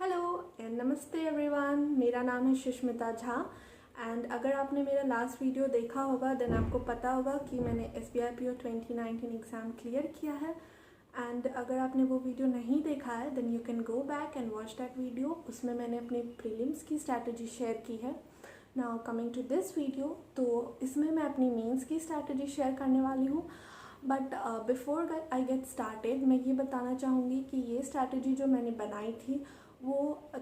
Hello नमस्ते everyone, मेरा नाम है सुष्मिता झा। एंड अगर आपने मेरा लास्ट वीडियो देखा होगा देन आपको पता होगा कि मैंने SBI PO 2019 एग्ज़ाम क्लियर किया है। एंड अगर आपने वो वीडियो नहीं देखा है then you can go back and watch that video. उसमें मैंने अपने प्रीलिम्स की स्ट्रैटेजी शेयर की है। Now coming to this video, तो इसमें मैं अपनी मेंस की स्ट्रैटेजी शेयर करने वाली हूँ। But before I get started मैं ये बताना चाहूँगी कि ये स्ट्रैटेजी जो मैंने बनाई थी वो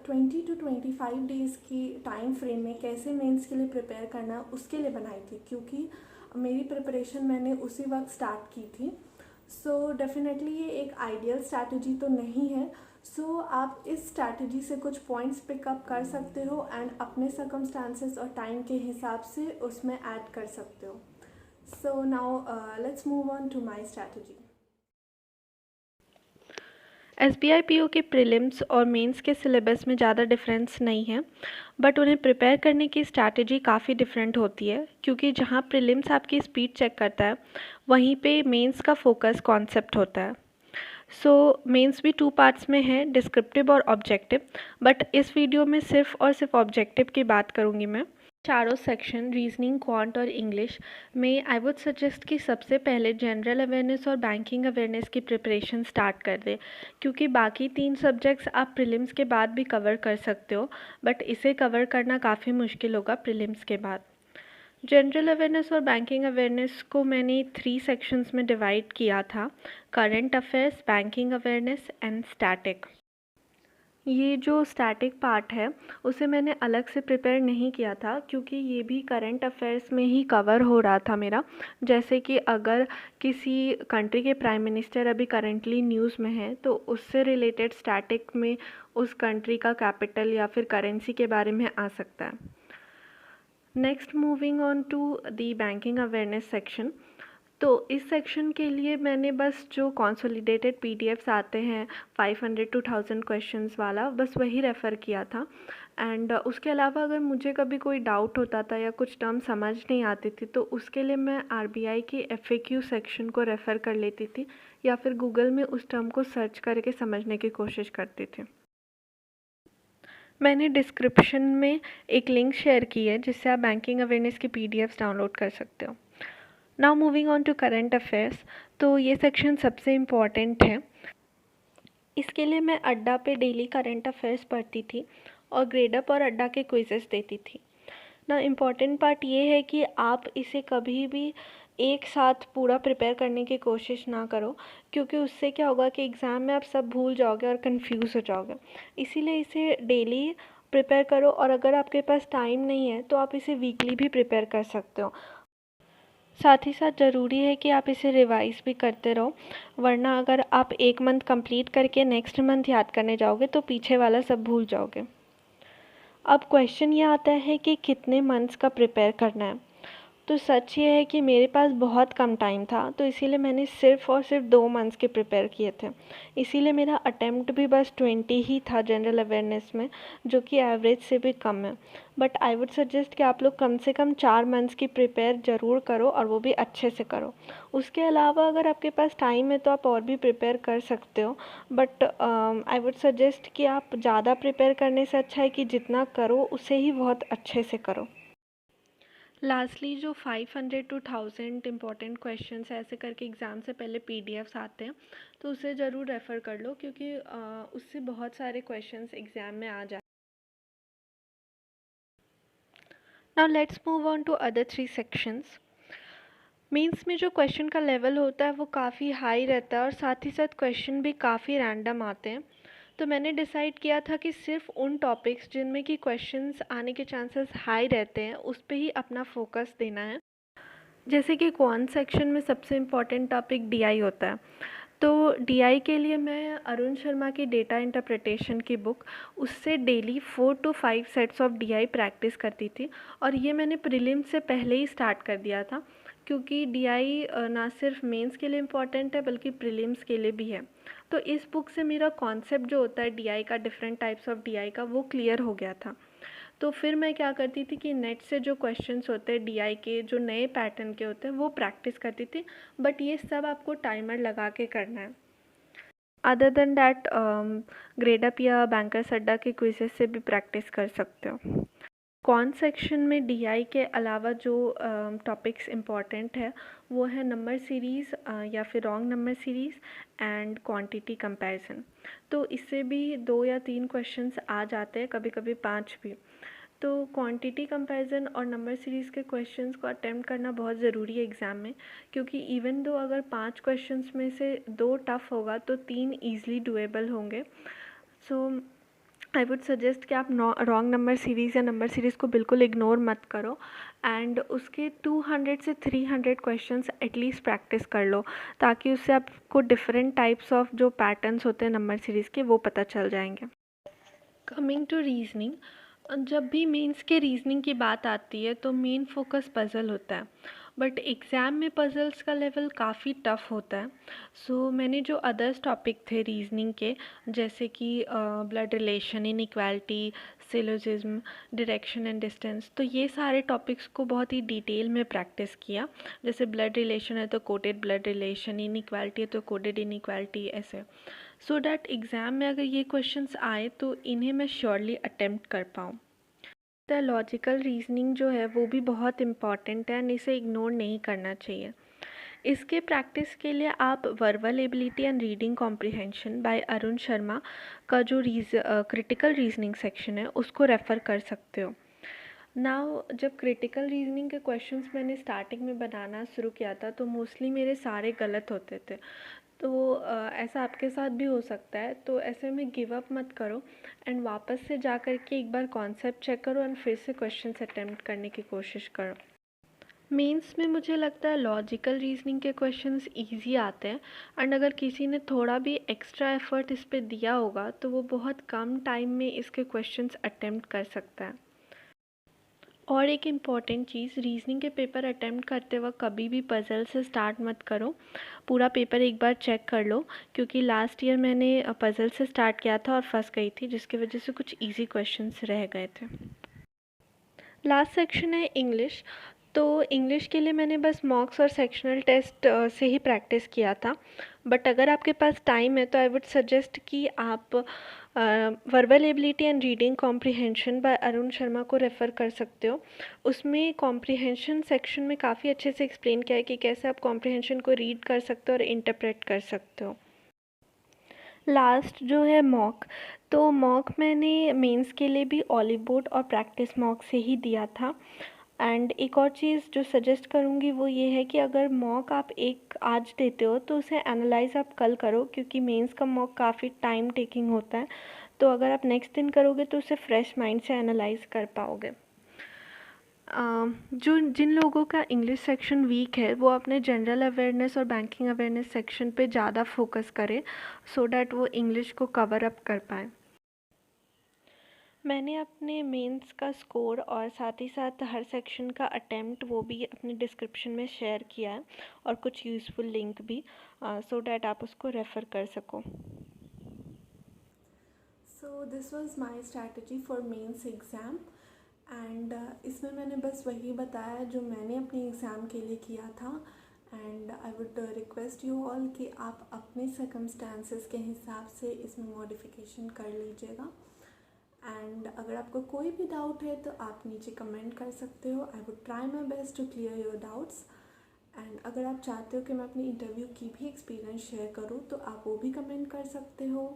20 to 25 डेज़ की टाइम फ्रेम में कैसे मेंस के लिए प्रिपेयर करना है उसके लिए बनाई थी, क्योंकि मेरी प्रिपरेशन मैंने उसी वक्त स्टार्ट की थी। सो डेफिनेटली ये एक आइडियल स्ट्रैटेजी तो नहीं है। सो आप इस स्ट्रैटेजी से कुछ पॉइंट्स पिकअप कर सकते हो एंड अपने सर्कमस्टांसेस और टाइम के हिसाब से उसमें ऐड कर सकते हो। So now let's move on to my strategy. SBI PO के प्रीलिम्स और मेंस के सिलेबस में ज़्यादा डिफरेंस नहीं है, बट उन्हें प्रिपेयर करने की स्ट्रैटेजी काफ़ी डिफरेंट होती है, क्योंकि जहाँ प्रीलिम्स आपकी स्पीड चेक करता है वहीं पे मेंस का फोकस कॉन्सेप्ट होता है। सो मेंस भी 2 पार्ट्स में है, डिस्क्रिप्टिव और ऑब्जेक्टिव, बट इस वीडियो में सिर्फ और सिर्फ ऑब्जेक्टिव की बात करूँगी मैं। चारों सेक्शन रीजनिंग, क्वांट और इंग्लिश में आई वुड सजेस्ट कि सबसे पहले जनरल अवेयरनेस और बैंकिंग अवेयरनेस की प्रिपरेशन स्टार्ट कर दें, क्योंकि बाकी 3 सब्जेक्ट्स आप प्रीलिम्स के बाद भी कवर कर सकते हो, बट इसे कवर करना काफ़ी मुश्किल होगा प्रीलिम्स के बाद। जनरल अवेयरनेस और बैंकिंग अवेयरनेस को मैंने 3 सेक्शंस में डिवाइड किया था: current affairs, banking awareness and static. ये जो स्टैटिक पार्ट है उसे मैंने अलग से प्रिपेयर नहीं किया था, क्योंकि ये भी करंट अफेयर्स में ही कवर हो रहा था मेरा। जैसे कि अगर किसी कंट्री के प्राइम मिनिस्टर अभी करंटली न्यूज़ में हैं तो उससे रिलेटेड स्टैटिक में उस कंट्री का कैपिटल या फिर करेंसी के बारे में आ सकता है। Next moving on to the banking awareness section. तो इस सेक्शन के लिए मैंने बस जो कंसोलिडेटेड PDFs आते हैं 500 to 1000 क्वेश्चंस वाला, बस वही रेफ़र किया था। एंड उसके अलावा अगर मुझे कभी कोई डाउट होता था या कुछ टर्म समझ नहीं आती थी तो उसके लिए मैं RBI के FAQ सेक्शन को रेफ़र कर लेती थी, या फिर गूगल में उस टर्म को सर्च करके समझने की कोशिश करती थी। मैंने डिस्क्रिप्शन में एक लिंक शेयर की है जिससे आप बैंकिंग अवेयरनेस की PDFs डाउनलोड कर सकते हो। Now moving on to current affairs. तो ये सेक्शन सबसे इम्पॉर्टेंट है। इसके लिए मैं अड्डा पे डेली करंट अफेयर्स पढ़ती थी और ग्रेडअप और अड्डा के क्विजेस देती थी ना। इम्पॉर्टेंट पार्ट ये है कि आप इसे कभी भी एक साथ पूरा प्रिपेयर करने की कोशिश ना करो, क्योंकि उससे क्या होगा कि एग्ज़ाम में आप सब भूल जाओगे और कंफ्यूज हो जाओगे। इसीलिए इसे डेली प्रिपेयर करो, और अगर आपके पास टाइम नहीं है तो आप इसे वीकली भी प्रिपेयर कर सकते हो। साथ ही साथ ज़रूरी है कि आप इसे रिवाइज़ भी करते रहो, वरना अगर आप एक मंथ कंप्लीट करके नेक्स्ट मंथ याद करने जाओगे तो पीछे वाला सब भूल जाओगे। अब क्वेश्चन ये आता है कि कितने मंथ्स का प्रिपेयर करना है। तो सच ये है कि मेरे पास बहुत कम टाइम था, तो इसीलिए मैंने सिर्फ़ और सिर्फ 2 मंथ्स के प्रिपेयर किए थे। इसीलिए मेरा अटेम्प्ट भी बस 20 ही था जनरल अवेयरनेस में, जो कि एवरेज से भी कम है। बट आई वुड सजेस्ट कि आप लोग कम से कम 4 मंथ्स की प्रिपेयर ज़रूर करो, और वो भी अच्छे से करो। उसके अलावा अगर आपके पास टाइम है तो आप और भी प्रिपेयर कर सकते हो, बट आई वुड सजेस्ट कि आप ज़्यादा प्रिपेयर करने से अच्छा है कि जितना करो उसे ही बहुत अच्छे से करो। लास्टली जो 500 to 1000 इम्पॉर्टेंट क्वेश्चंस ऐसे करके एग्ज़ाम से पहले PDFs आते हैं, तो उसे ज़रूर रेफ़र कर लो, क्योंकि उससे बहुत सारे क्वेश्चंस एग्ज़ाम में आ जाए। Now let's move on to other 3 sections. Mains में जो क्वेश्चन का लेवल होता है वो काफ़ी हाई रहता है, और साथ ही साथ क्वेश्चन भी काफ़ी रैंडम आते हैं। तो मैंने डिसाइड किया था कि सिर्फ उन टॉपिक्स जिनमें कि क्वेश्चंस आने के चांसेस हाई रहते हैं उस पे ही अपना फोकस देना है। जैसे कि क्वांट सेक्शन में सबसे इम्पॉर्टेंट टॉपिक DI होता है। तो DI के लिए मैं अरुण शर्मा की डेटा इंटरप्रिटेशन की बुक, उससे daily 4 to 5 sets of DI practice करती थी, और ये मैंने प्रीलिम्स से पहले ही स्टार्ट कर दिया था, क्योंकि DI ना सिर्फ मेंस के लिए इम्पॉर्टेंट है बल्कि प्रीलिम्स के लिए भी है। तो इस बुक से मेरा कॉन्सेप्ट जो होता है DI का, डिफरेंट टाइप्स ऑफ DI का, वो क्लियर हो गया था। तो फिर मैं क्या करती थी कि नेट से जो क्वेश्चंस होते हैं DI के, जो नए पैटर्न के होते हैं, वो प्रैक्टिस करती थी, बट ये सब आपको टाइमर लगा के करना है। अदर देन दैट ग्रेडअप या बैंकर्स अड्डा के क्विजेस से भी प्रैक्टिस कर सकते हो। कौन सेक्शन में डीआई के अलावा जो टॉपिक्स इम्पॉर्टेंट है वो है नंबर सीरीज़ या फिर wrong number series and quantity comparison. तो इससे भी 2 या 3 क्वेश्चंस आ जाते हैं, कभी कभी 5 भी। तो क्वांटिटी कंपैरिजन और नंबर सीरीज़ के क्वेश्चंस को अटेम्प्ट करना बहुत ज़रूरी है एग्ज़ाम में, क्योंकि इवन दो अगर 5 क्वेश्चंस में से 2 टफ़ होगा तो 3 ईज़िली डुएबल होंगे। सो आई वुड सजेस्ट कि आप रॉन्ग नंबर सीरीज़ या नंबर सीरीज़ को बिल्कुल इग्नोर मत करो एंड उसके 200 से 300 क्वेश्चंस एटलीस्ट प्रैक्टिस कर लो, ताकि उससे आपको डिफरेंट टाइप्स ऑफ जो पैटर्न्स होते हैं नंबर सीरीज़ के वो पता चल जाएंगे। कमिंग टू रीजनिंग, जब भी मेंस के रीजनिंग की बात आती है तो मेन फोकस पज़ल होता है, बट एग्ज़ाम में पज़ल्स का लेवल काफ़ी टफ़ होता है। सो मैंने जो अदर्स टॉपिक थे रीजनिंग के, जैसे कि blood relation, inequality, syllogism, direction and distance, तो ये सारे टॉपिक्स को बहुत ही डिटेल में प्रैक्टिस किया। जैसे ब्लड रिलेशन है तो कोडेड ब्लड रिलेशन, इनइक्वालिटी है तो कोडेड इनइक्वालिटी, ऐसे, सो डैट एग्ज़ाम में अगर ये क्वेश्चंस आए तो इन्हें मैं श्योरली अटेम्प्ट कर पाऊँ। द लॉजिकल रीजनिंग जो है वो भी बहुत इम्पॉर्टेंट है एंड इसे इग्नोर नहीं करना चाहिए। इसके प्रैक्टिस के लिए आप verbal ability and reading comprehension by Arun Sharma का जो क्रिटिकल रीजनिंग सेक्शन है उसको रेफ़र कर सकते हो। नाउ जब क्रिटिकल रीजनिंग के क्वेश्चंस मैंने स्टार्टिंग में बनाना शुरू किया था तो मोस्टली मेरे सारे गलत होते थे। तो ऐसा आपके साथ भी हो सकता है, तो ऐसे में गिव अप मत करो एंड वापस से जा कर के एक बार कॉन्सेप्ट चेक करो एंड फिर से क्वेश्चंस अटेम्प्ट करने की कोशिश करो। मेंस में मुझे लगता है लॉजिकल रीजनिंग के क्वेश्चंस इजी आते हैं एंड अगर किसी ने थोड़ा भी एक्स्ट्रा एफर्ट इस पे दिया होगा तो वो बहुत कम टाइम में इसके क्वेश्चंस अटेम्प्ट कर सकता है। और एक इम्पॉर्टेंट चीज़, रीजनिंग के पेपर अटेम्प्ट करते वक्त कभी भी पज़ल से स्टार्ट मत करो, पूरा पेपर एक बार चेक कर लो, क्योंकि लास्ट ईयर मैंने पज़ल से स्टार्ट किया था और फंस गई थी, जिसकी वजह से कुछ इजी क्वेश्चंस रह गए थे। लास्ट सेक्शन है इंग्लिश। तो इंग्लिश के लिए मैंने बस मॉक्स और सेक्शनल टेस्ट से ही प्रैक्टिस किया था, बट अगर आपके पास टाइम है तो आई वुड सजेस्ट कि आप verbal ability and reading comprehension by Arun Sharma को रेफ़र कर सकते हो। उसमें कॉम्प्रिहेंशन सेक्शन में काफ़ी अच्छे से एक्सप्लेन किया है कि कैसे आप कॉम्प्रिहेंशन को रीड कर सकते हो और इंटरप्रेट कर सकते हो। लास्ट जो है मॉक, तो मॉक मैंने मेंस के लिए भी ऑलिव बोर्ड और प्रैक्टिस मॉक से ही दिया था। एंड एक और चीज़ जो सजेस्ट करूँगी वो ये है कि अगर मॉक आप एक आज देते हो तो उसे एनालाइज़ आप कल करो, क्योंकि मेंस का मॉक काफ़ी टाइम टेकिंग होता है। तो अगर आप नेक्स्ट दिन करोगे तो उसे फ्रेश माइंड से एनालाइज़ कर पाओगे। जिन लोगों का इंग्लिश सेक्शन वीक है वो अपने जनरल अवेयरनेस और बैंकिंग अवेयरनेस सेक्शन पे ज़्यादा फोकस करें, सो डैट वो इंग्लिश को कवर अप कर पाएँ। मैंने अपने मेंस का स्कोर और साथ ही साथ हर सेक्शन का अटेम्प्ट वो भी अपने डिस्क्रिप्शन में शेयर किया है, और कुछ यूज़फुल लिंक भी, सो डैट आप उसको रेफ़र कर सको। So this was my strategy for mains exam and इसमें मैंने बस वही बताया जो मैंने अपने एग्ज़ाम के लिए किया था। And I would request you all कि आप अपने सर्कमस्टांसेस के हिसाब से इसमें मॉडिफिकेशन कर लीजिएगा। एंड अगर आपको कोई भी डाउट है तो आप नीचे कमेंट कर सकते हो। I would try my best to clear your doubts. And अगर आप चाहते हो कि मैं अपनी इंटरव्यू की भी एक्सपीरियंस शेयर करूँ तो आप वो भी कमेंट कर सकते हो।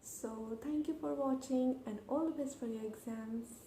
So thank you for watching and all the best for your exams.